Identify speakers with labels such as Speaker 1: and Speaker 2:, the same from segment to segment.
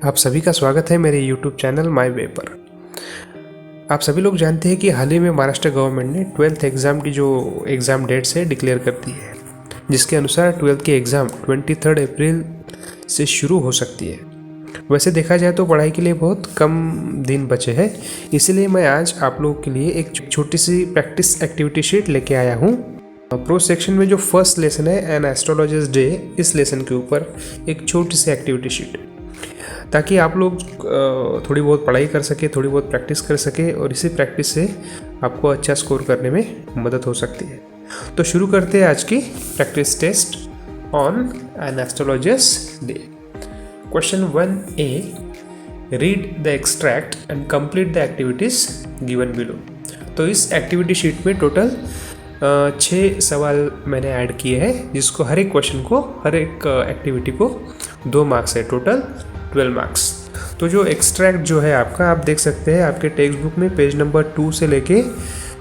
Speaker 1: आप सभी का स्वागत है मेरे YouTube चैनल माय वे पर। आप सभी लोग जानते हैं कि हाल ही में महाराष्ट्र गवर्नमेंट ने 12th एग्ज़ाम की जो एग्ज़ाम डेट्स है डिक्लेयर कर दी है, जिसके अनुसार 12th की एग्ज़ाम 23 अप्रैल से शुरू हो सकती है। वैसे देखा जाए तो पढ़ाई के लिए बहुत कम दिन बचे हैं, इसलिए मैं आज आप लोगों के लिए एक छोटी सी प्रैक्टिस एक्टिविटी शीट लेके आया हूँ। प्रो सेक्शन में जो फर्स्ट लेसन है एन एस्ट्रोलॉजर्स डे, इस लेसन के ऊपर एक छोटी सी एक्टिविटी शीट, ताकि आप लोग थोड़ी बहुत पढ़ाई कर सके, थोड़ी बहुत प्रैक्टिस कर सके और इसी प्रैक्टिस से आपको अच्छा स्कोर करने में मदद हो सकती है। तो शुरू करते हैं आज की practice test on an astrologer's day. Question 1A, read the extract and complete the activities given below. तो इस एक्टिविटी शीट में टोटल 6 सवाल मैंने ऐड किए हैं, जिसको हर एक क्वेश्चन को, हर एक एक्टिविटी को 2 मार्क्स है, टोटल 12 मार्क्स। तो जो एक्सट्रैक्ट जो है आपका, आप देख सकते हैं आपके टेक्स्ट बुक में पेज नंबर 2 से लेके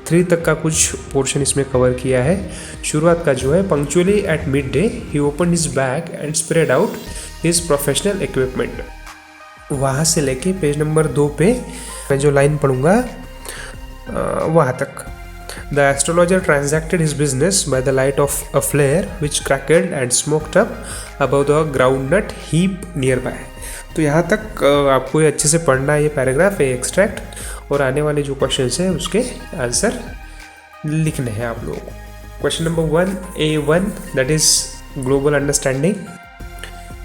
Speaker 1: 3 तक का कुछ पोर्शन इसमें कवर किया है। शुरुआत का जो है, punctually at mid day he open his bag and spread out his professional equipment. वहाँ से लेके पेज नंबर 2 पे मैं जो लाइन पढ़ूंगा वहाँ तक। The astrologer transacted his business by the light of a flare which crackled and smoked up above the groundnut heap nearby। तो यहाँ तक आपको ये अच्छे से पढ़ना है, ये पैराग्राफ है एक्सट्रैक्ट, और आने वाले जो क्वेश्चन हैं उसके आंसर लिखने हैं आप लोगों को। Question number 1A1, that is global understanding.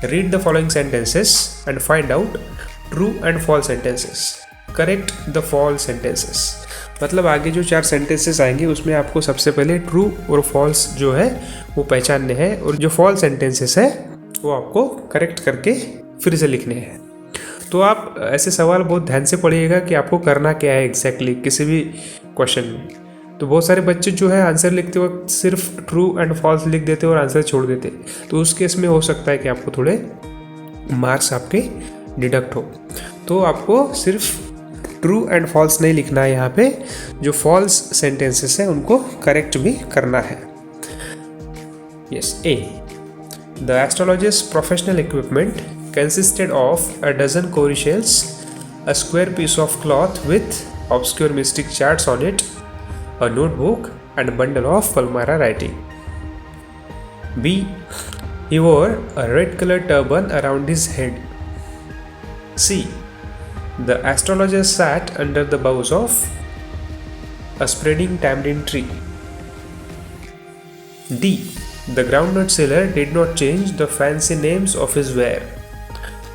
Speaker 1: Read the following sentences and find out true and false sentences. Correct the false sentences. मतलब आगे जो 4 सेंटेंसेस आएंगे उसमें आपको सबसे पहले ट्रू और फॉल्स जो है वो पहचानने हैं, और जो फॉल्स सेंटेंसेस है वो आपको करेक्ट करके फिर से लिखने हैं। तो आप ऐसे सवाल बहुत ध्यान से पढ़िएगा कि आपको करना क्या है एग्जैक्टली किसी भी क्वेश्चन में। तो बहुत सारे बच्चे जो है आंसर लिखते वक्त सिर्फ ट्रू एंड फॉल्स लिख देते और आंसर छोड़ देते, तो उस केस में हो सकता है कि आपको थोड़े मार्क्स आपके डिडक्ट हो। तो आपको सिर्फ ट्रू एंड फॉल्स नहीं लिखना है, यहाँ पे जो फॉल्स सेंटेंसेस है उनको करेक्ट भी करना है। Yes, A, the astrologers professional equipment consisted of a dozen cowrie shells, a square piece of cloth with obscure mystic charts on it, a notebook, and a bundle of Palmyra writing. B, he wore a red colored turban around his head. C, the astrologer sat under the boughs of a spreading tamarind tree. D, the groundnut seller did not change the fancy names of his ware.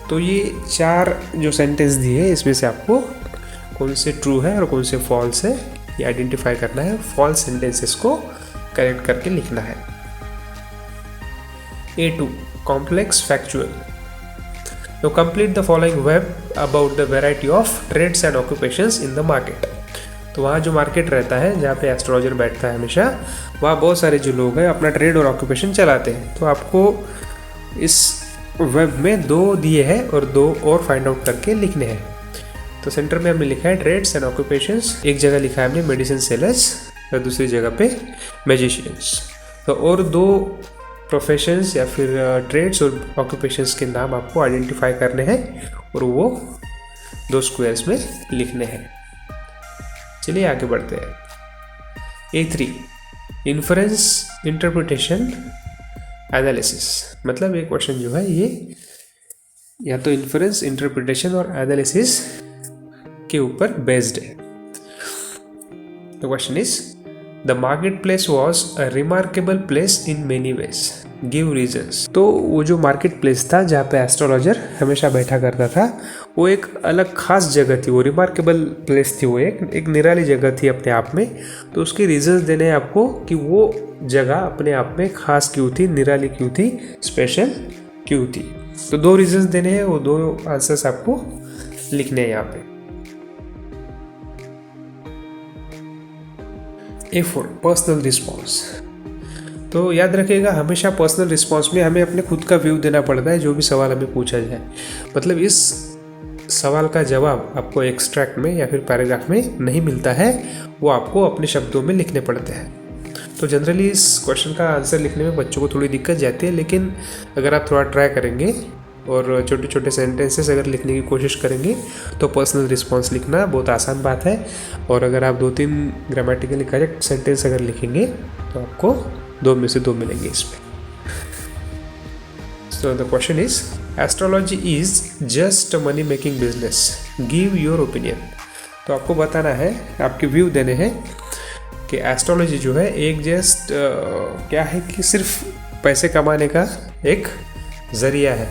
Speaker 1: तो ये 4 जो sentence दिए हैं इसमें से आपको कौन से ट्रू है और कौन से फॉल्स है ये आइडेंटिफाई करना है। फॉल्स सेंटेंसेस को करेक्ट करके लिखना है। A2, complex factual. तो complete the following web about the variety of trades and occupations in the market. तो वहाँ जो मार्केट रहता है जहाँ पे एस्ट्रोलॉजर बैठता है हमेशा, वहाँ बहुत सारे जो लोग हैं अपना ट्रेड और ऑक्यूपेशन चलाते हैं। तो आपको इस वेब में 2 दिए हैं और 2 और फाइंड आउट करके लिखने हैं। तो सेंटर में हमने लिखा है ट्रेड्स एंड ऑक्यूपेशंस, एक जगह लिखा है हमने मेडिसिन सेलर्स और दूसरी जगह पे मैजिशियंस। तो और 2 प्रोफेशंस या फिर ट्रेड्स और ऑक्यूपेशंस के नाम आपको आइडेंटिफाई करने हैं और वो 2 स्क्वायर्स में लिखने हैं। चलिए आगे बढ़ते हैं। A3, inference interpretation analysis. मतलब ये क्वेश्चन जो है ये या तो इन्फरेंस, इंटरप्रिटेशन और एनालिसिस के ऊपर बेस्ड है। The question is, the market place was a remarkable place in many ways, give reasons. तो वो जो मार्केट प्लेस था जहाँ पे एस्ट्रोलॉजर हमेशा बैठा करता था, वो एक अलग खास जगह थी, वो रिमार्केबल प्लेस थी, वो एक निराली जगह थी अपने आप में। तो उसके रीजंस देने हैं आपको कि वो जगह अपने आप में खास क्यों थी, निराली क्यों थी, स्पेशल क्यों थी। तो 2 रीजंस देने हैं, वो 2 आंसर्स आपको लिखने हैं यहाँ पे। A4, personal response. तो याद रखिएगा हमेशा पर्सनल रिस्पॉन्स में हमें अपने खुद का व्यू देना पड़ता है जो भी सवाल हमें पूछा जाए। मतलब इस सवाल का जवाब आपको एक्सट्रैक्ट में या फिर पैराग्राफ में नहीं मिलता है, वो आपको अपने शब्दों में लिखने पड़ते हैं। तो जनरली इस क्वेश्चन का आंसर लिखने में बच्चों को थोड़ी दिक्कत जाती है, लेकिन अगर आप थोड़ा ट्राई करेंगे और छोटे छोटे सेंटेंसेस अगर लिखने की कोशिश करेंगे तो पर्सनल रिस्पॉन्स लिखना बहुत आसान बात है। और अगर आप 2-3 ग्रामेटिकली करेक्ट सेंटेंस अगर लिखेंगे तो आपको 2 में से 2 मिलेंगे इसमें। So the question is, astrology is just money making business, give your opinion. तो आपको बताना है, आपके व्यू देने हैं कि एस्ट्रोलॉजी जो है एक जस्ट क्या है कि सिर्फ पैसे कमाने का एक ज़रिया है।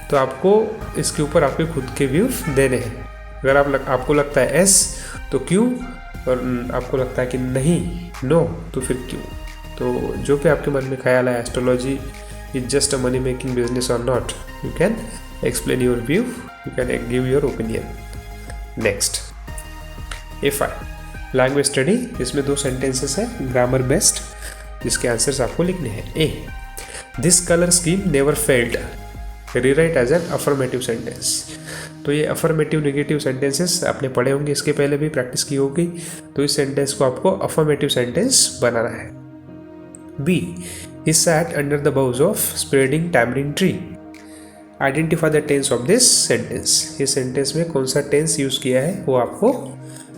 Speaker 1: तो आपको इसके ऊपर आपके खुद के व्यू देने हैं। अगर आपको लगता है एस तो क्यों, और आपको लगता है कि नहीं नो तो फिर क्यों। तो जो भी आपके मन में ख्याल है astrology is just a money making business और not, you can explain your view, you can give your opinion. Next, A5 language study. इसमें 2 सेंटेंसेस है ग्रामर बेस्ड, जिसके आंसर्स आपको लिखने हैं। A, this colour scheme never failed, rewrite as an affirmative sentence. तो ये affirmative negative sentences आपने पढ़े होंगे, इसके पहले भी प्रैक्टिस की होगी। तो इस सेंटेंस को आपको अफर्मेटिव सेंटेंस बनाना है। B, he sat under the boughs of spreading tamarind tree, identify the tense of this sentence. इस सेंटेंस में कौन सा टेंस यूज किया है वो आपको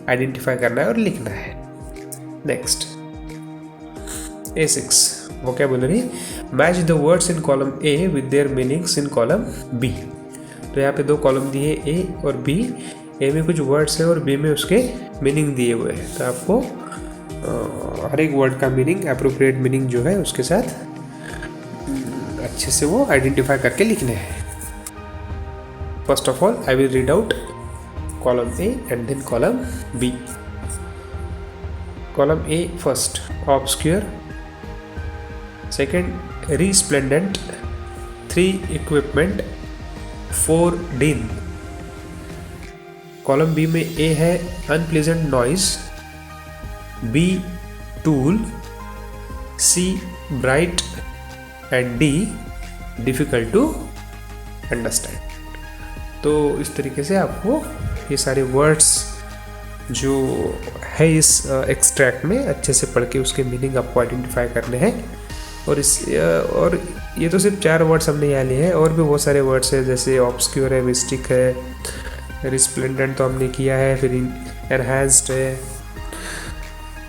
Speaker 1: आइडेंटिफाई करना है और लिखना है। Next, A6 vocabulary, match the words in column A with their meanings in column B। तो यहाँ पे 2 कॉलम दिए A और B। A में कुछ वर्ड्स है और B में उसके मीनिंग दिए हुए हैं। तो आपको हर एक वर्ड का मीनिंग, एप्रोप्रिएट मीनिंग जो है उसके साथ अच्छे से वो आइडेंटिफाई करके लिखने हैं। First of all I will read out column A and then column B. Column A first, obscure. Second, resplendent. 3, equipment. 4, din. Column B में A है unpleasant noise, B tool, C bright and D difficult to understand. तो इस तरीके से आपको ये सारे words जो है इस एक्सट्रैक्ट में अच्छे से पढ़ के उसके मीनिंग आपको आइडेंटिफाई करने हैं। और ये तो सिर्फ 4 वर्ड्स हमने यहाँ लिए हैं, और भी बहुत सारे वर्ड्स हैं, जैसे ऑब्सक्योर है, मिस्टिक है, रिस्प्लेंडेंट तो हमने किया है, फिर एनहांस्ड है,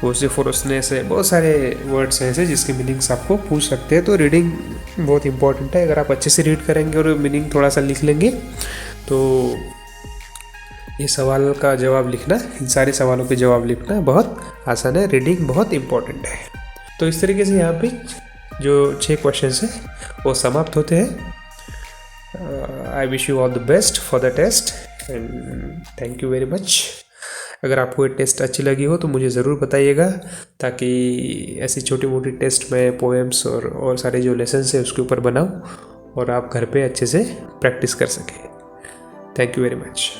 Speaker 1: वोसिफोरसनेस है, बहुत सारे वर्ड्स हैं ऐसे जिसके मीनिंग्स आपको पूछ सकते हैं। तो रीडिंग बहुत इंपॉर्टेंट है। अगर आप अच्छे से रीड करेंगे और मीनिंग थोड़ा सा लिख लेंगे तो ये सवाल का जवाब लिखना, इन सारे सवालों के जवाब लिखना बहुत आसान है। रीडिंग बहुत इंपॉर्टेंट है। तो इस तरीके से यहाँ पे जो 6 क्वेश्चंस हैं वो समाप्त होते हैं। I wish you all the best for the test and thank you very much. अगर आपको ये टेस्ट अच्छी लगी हो तो मुझे ज़रूर बताइएगा, ताकि ऐसी छोटी मोटी टेस्ट में पोएम्स और सारे जो लेसन्स हैं उसके ऊपर बनाऊँ और आप घर पे अच्छे से प्रैक्टिस कर सकें। Thank you very much.